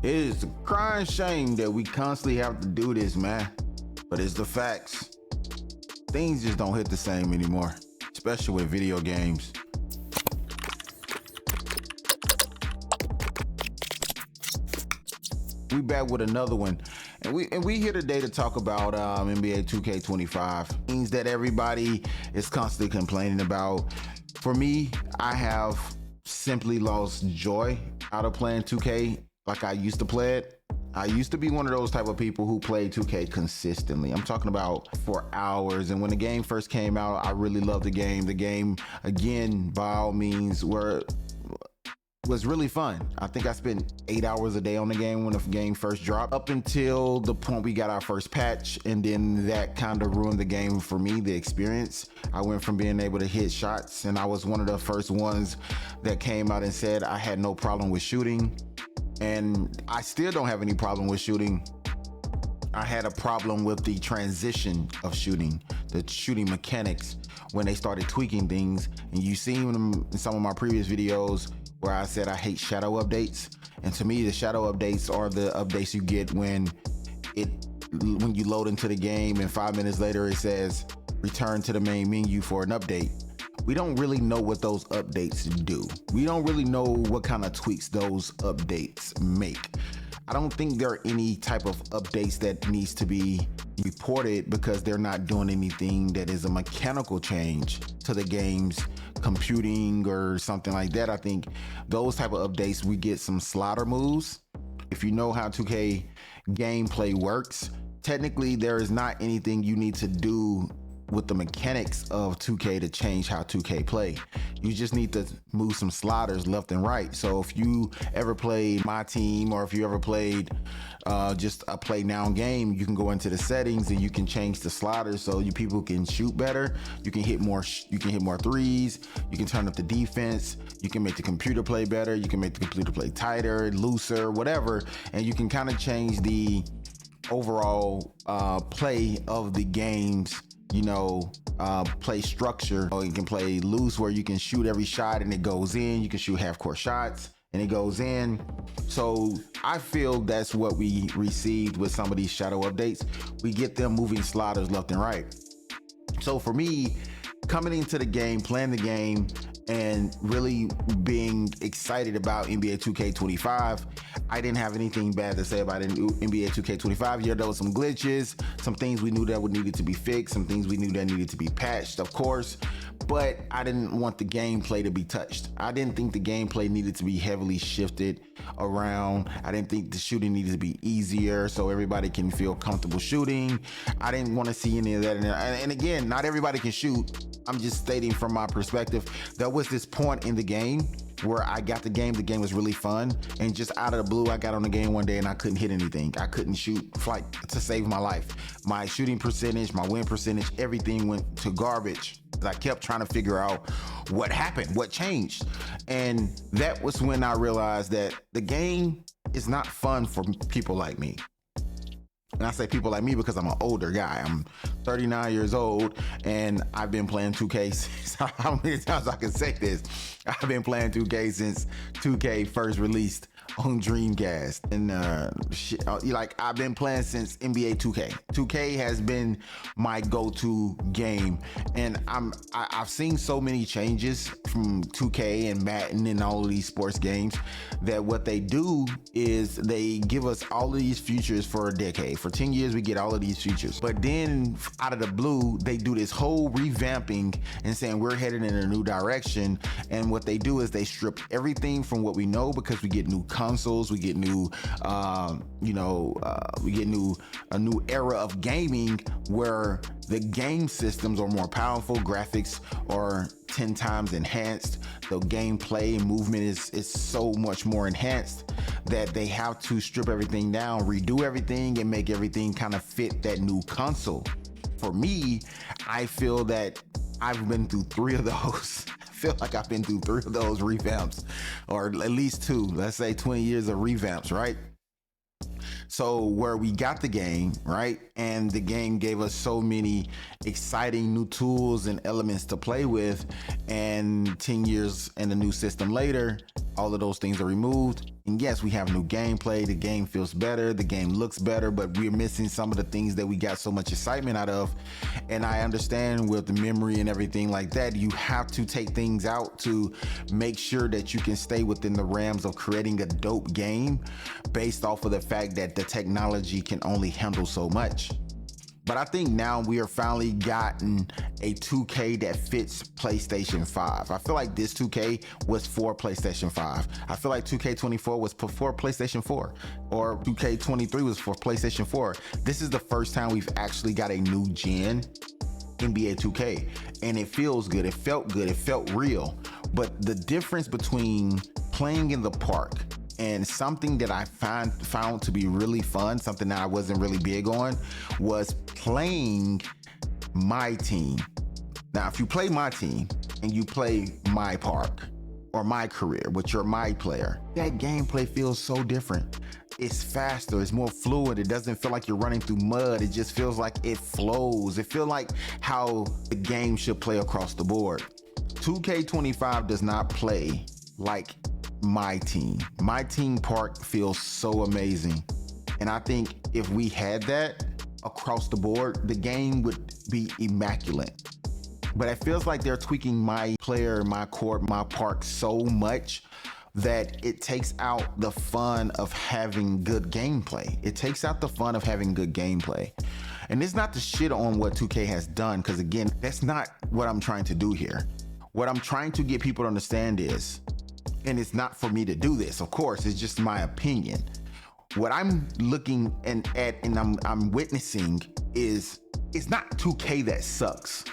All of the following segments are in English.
It is a crying shame that we constantly have to do this, man. But it's the facts. Things just don't hit the same anymore, especially with video games. We back with another one, and we here today to talk about NBA 2K25. Things that everybody is constantly complaining about. For me, I have simply lost joy out of playing 2K like I used to play it. I used to be one of those type of people who played 2K consistently. I'm talking about for hours. And when the game first came out, I really loved the game. The game, again, by all means, was really fun. I think I spent 8 hours a day on the game when the game first dropped, up until the point we got our first patch, and then that kind of ruined the game for me, the experience. I went from being able to hit shots, and I was one of the first ones that came out and said I had no problem with shooting, and I still don't have any problem with shooting. I had a problem with the transition of shooting, the shooting mechanics, when they started tweaking things. And you've seen them in some of my previous videos where I said I hate shadow updates. And to me, the shadow updates are the updates you get when you load into the game and 5 minutes later it says return to the main menu for an update. We don't really know what those updates do. We don't really know what kind of tweaks those updates make. I don't think there are any type of updates that needs to be reported because they're not doing anything that is a mechanical change to the game's computing or something like that. I think those type of updates, we get some slaughter moves. If you know how 2K gameplay works, technically there is not anything you need to do with the mechanics of 2K to change how 2K play. You just need to move some sliders left and right. So if you ever played My Team, or if you ever played just a play now game, you can go into the settings and you can change the sliders so you people can shoot better. You can hit more threes. You can turn up the defense. You can make the computer play better. You can make the computer play tighter, looser, whatever. And you can kind of change the overall play of the game's play structure. You can play loose where you can shoot every shot and it goes in. You can shoot half-court shots and it goes in. So I feel that's what we received with some of these shadow updates. We get them moving sliders left and right. So for me, coming into the game, playing the game, and really being excited about NBA 2K25, I didn't have anything bad to say about NBA 2K25. Yeah, there was some glitches, some things we knew that would needed to be fixed, some things we knew that needed to be patched, of course, but I didn't want the gameplay to be touched. I didn't think the gameplay needed to be heavily shifted around. I didn't think the shooting needed to be easier so everybody can feel comfortable shooting. I didn't want to see any of that. And again, not everybody can shoot. I'm just stating from my perspective. There was this point in the game where I got the game was really fun, and just out of the blue, I got on the game one day and I couldn't hit anything. I couldn't shoot to save my life. My shooting percentage, my win percentage, everything went to garbage. I kept trying to figure out what happened, what changed. And that was when I realized that the game is not fun for people like me. And I say people like me because I'm an older guy. I'm 39 years old and I've been playing 2K since, how many times I can say this? I've been playing 2K since 2K first released on Dreamcast. And I've been playing since NBA 2K. 2K has been my go-to game. And I've seen so many changes from 2K and Madden and all of these sports games that what they do is they give us all of these features for a decade. For 10 years, we get all of these features. But then out of the blue, they do this whole revamping and saying we're headed in a new direction. And what they do is they strip everything from what we know, because we get new consoles, we get new, a new era of gaming where the game systems are more powerful, graphics are 10 times enhanced, the gameplay and movement is so much more enhanced that they have to strip everything down, redo everything, and make everything kind of fit that new console. For me, I feel that I've been through 3 of those. I feel like I've been through 3 of those revamps, or at least 2, let's say 20 years of revamps, right? So where we got the game, right? And the game gave us so many exciting new tools and elements to play with. And 10 years and a new system later, all of those things are removed. And yes, we have new gameplay. The game feels better. The game looks better, but we're missing some of the things that we got so much excitement out of. And I understand with the memory and everything like that, you have to take things out to make sure that you can stay within the realms of creating a dope game based off of the fact that the technology can only handle so much. But I think now we are finally gotten a 2K that fits PlayStation 5. I feel like this 2K was for PlayStation 5. I feel like 2K24 was for PlayStation 4, or 2K23 was for PlayStation 4. This is the first time we've actually got a new gen NBA 2K, and it feels good. It felt good. It felt real. But the difference between playing in the park and something that I found to be really fun, something that I wasn't really big on, was playing my team. Now, if you play my team and you play my park or MyCareer, which you're my player, that gameplay feels so different. It's faster, it's more fluid. It doesn't feel like you're running through mud. It just feels like it flows. It feels like how the game should play across the board. 2K25 does not play like my team. My team park feels so amazing. And I think if we had that across the board, the game would be immaculate. But it feels like they're tweaking my player, my court, my park so much that it takes out the fun of having good gameplay. It takes out the fun of having good gameplay. And it's not to shit on what 2K has done, because again, that's not what I'm trying to do here. What I'm trying to get people to understand is, and it's not for me to do this, of course, it's just my opinion. What I'm looking at and I'm witnessing is, it's not 2K that sucks.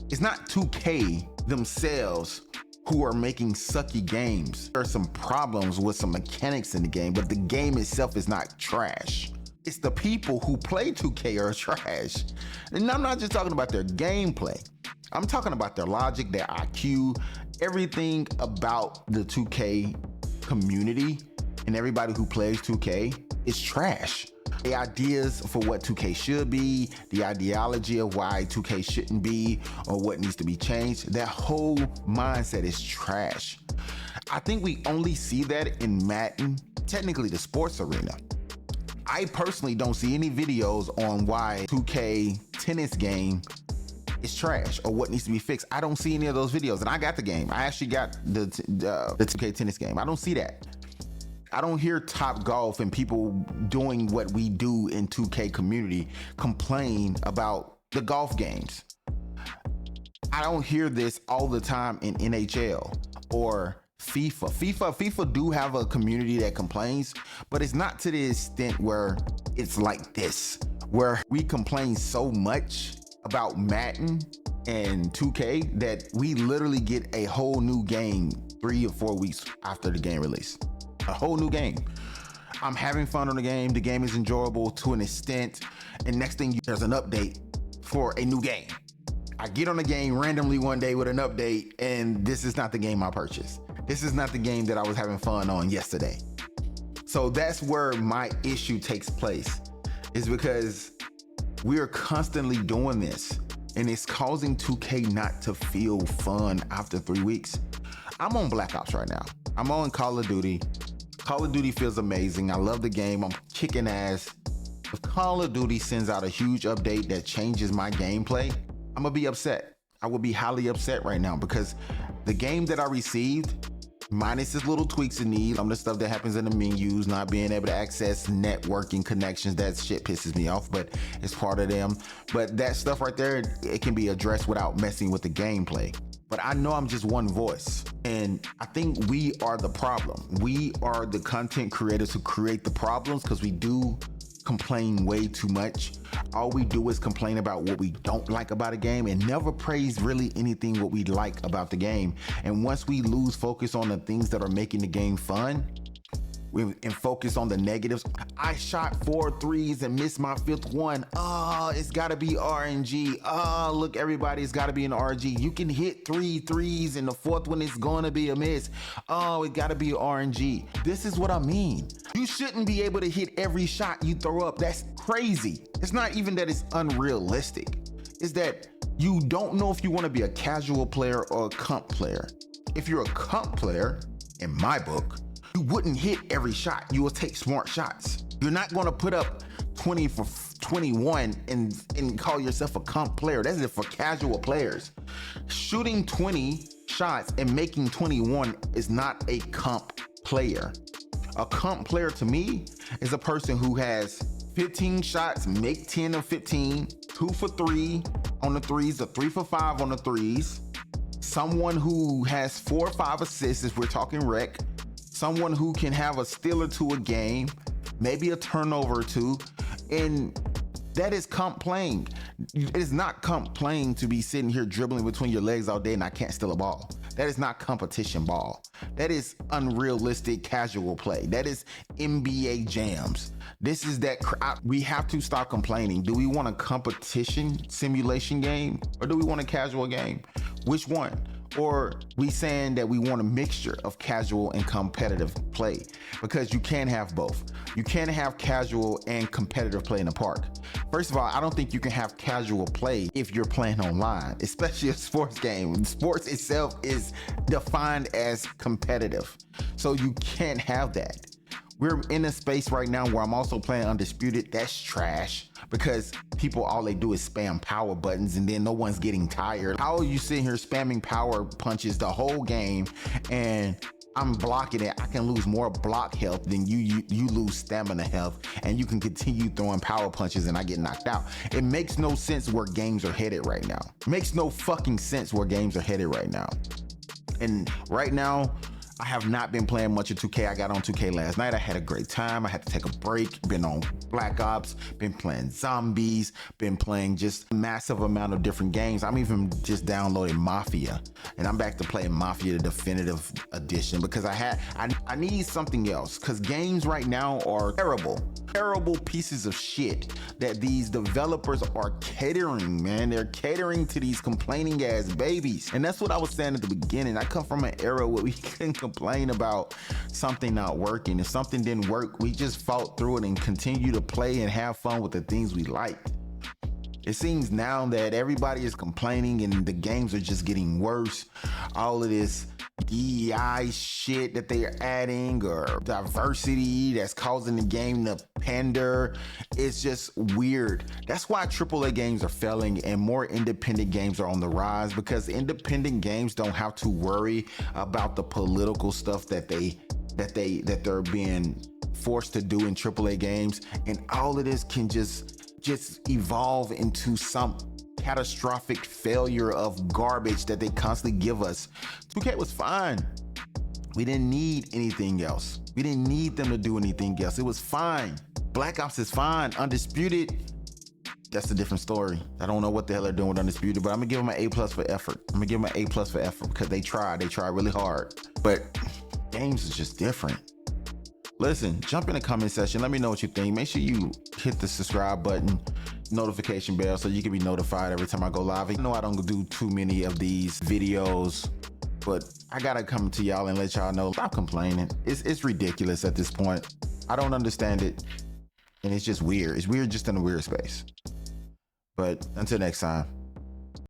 It's not 2K themselves who are making sucky games. There are some problems with some mechanics in the game, but the game itself is not trash. It's the people who play 2K are trash. And I'm not just talking about their gameplay. I'm talking about their logic, their IQ, everything about the 2K community and everybody who plays 2K is trash. The ideas for what 2K should be, the ideology of why 2K shouldn't be, or what needs to be changed, that whole mindset is trash. I think we only see that in Madden, technically the sports arena. I personally don't see any videos on why 2K tennis game is trash or what needs to be fixed. I don't see any of those videos, and I got the game. I actually got the 2K tennis game. I don't see that. I don't hear Top Golf and people doing what we do in 2K community complain about the golf games. I don't hear this all the time in NHL or FIFA. FIFA do have a community that complains, but it's not to the extent where it's like this, where we complain so much about Madden and 2K that we literally get a whole new game 3 or 4 weeks after the game release. A whole new game. I'm having fun on the game. The game is enjoyable to an extent. And next thing, there's an update for a new game. I get on the game randomly one day with an update, and this is not the game I purchased. This is not the game that I was having fun on yesterday. So that's where my issue takes place, is because we are constantly doing this, and it's causing 2K not to feel fun after 3 weeks. I'm on Black Ops right now. I'm on Call of Duty. Call of Duty feels amazing. I love the game. I'm kicking ass. If Call of Duty sends out a huge update that changes my gameplay, I'm gonna be upset. I would be highly upset right now, because the game that I received, minus its little tweaks it needs, some of the stuff that happens in the menus, not being able to access networking connections, that shit pisses me off, but it's part of them. But that stuff right there, it can be addressed without messing with the gameplay. But I know I'm just one voice, and I think we are the problem. We are the content creators who create the problems, because we do complain way too much. All we do is complain about what we don't like about a game and never praise really anything what we like about the game. And once we lose focus on the things that are making the game fun, and focus on the negatives. I shot 4 threes and missed my 5th one. Oh, it's gotta be RNG. Oh, look, everybody, it's gotta be an RNG. You can hit 3 threes and the 4th one is gonna be a miss. Oh, it gotta be RNG. This is what I mean. You shouldn't be able to hit every shot you throw up. That's crazy. It's not even that it's unrealistic. It's that you don't know if you wanna be a casual player or a comp player. If you're a comp player, in my book, you wouldn't hit every shot. You will take smart shots. You're not going to put up 20 for 21 and call yourself a comp player. That's it for casual players. Shooting 20 shots and making 21 is not a comp player. A comp player to me is a person who has 15 shots, make 10 of 15, 2 for 3 on the threes, or 3 for 5 on the threes. Someone who has 4 or 5 assists, if we're talking rec. Someone who can have a steal or 2 a game, maybe a turnover or 2. And that is comp playing. It is not comp playing to be sitting here dribbling between your legs all day and I can't steal a ball. That is not competition ball. That is unrealistic casual play. That is NBA jams. This is that we have to stop complaining. Do we want a competition simulation game or do we want a casual game? Which one? Or we saying that we want a mixture of casual and competitive play? Because you can't have both. You can't have casual and competitive play in the park. First of all, I don't think you can have casual play if you're playing online, especially a sports game. Sports itself is defined as competitive. So you can't have that. We're in a space right now where I'm also playing Undisputed. That's trash because people, all they do is spam power buttons and then no one's getting tired. How are you sitting here spamming power punches the whole game and I'm blocking it? I can lose more block health than you lose stamina health, and you can continue throwing power punches and I get knocked out. It makes no sense where games are headed right now. It makes no fucking sense where games are headed right now. And right now, I have not been playing much of 2K. I got on 2K last night. I had a great time. I had to take a break. Been on Black Ops, been playing zombies, been playing just a massive amount of different games. I'm even just downloading Mafia, and I'm back to playing Mafia, the definitive edition, because I need something else, because games right now are terrible pieces of shit that these developers are catering, man. They're catering to these complaining ass babies. And that's what I was saying at the beginning. I come from an era where we couldn't complain about something not working. If something didn't work, we just fought through it and continue to play and have fun with the things we liked. It seems now that everybody is complaining and the games are just getting worse. All of this DEI shit that they are adding, or diversity that's causing the game to pander. It's just weird. That's why AAA games are failing and more independent games are on the rise, because independent games don't have to worry about the political stuff that they're being forced to do in AAA games, and all of this can just evolve into some catastrophic failure of garbage that they constantly give us. 2K was fine. We didn't need anything else. We didn't need them to do anything else. It was fine. Black Ops is fine. Undisputed, that's a different story. I don't know what the hell they're doing with Undisputed, but I'm gonna give them an A+ for effort. I'm gonna give them an A+ for effort because they tried really hard. But games is just different. Listen, jump in the comment section. Let me know what you think. Make sure you hit the subscribe button, notification bell, so you can be notified every time I go live. I know I don't do too many of these videos, but I gotta come to y'all and let y'all know, stop complaining. It's ridiculous at this point. I don't understand it, and it's just weird. It's weird just in a weird space. But until next time.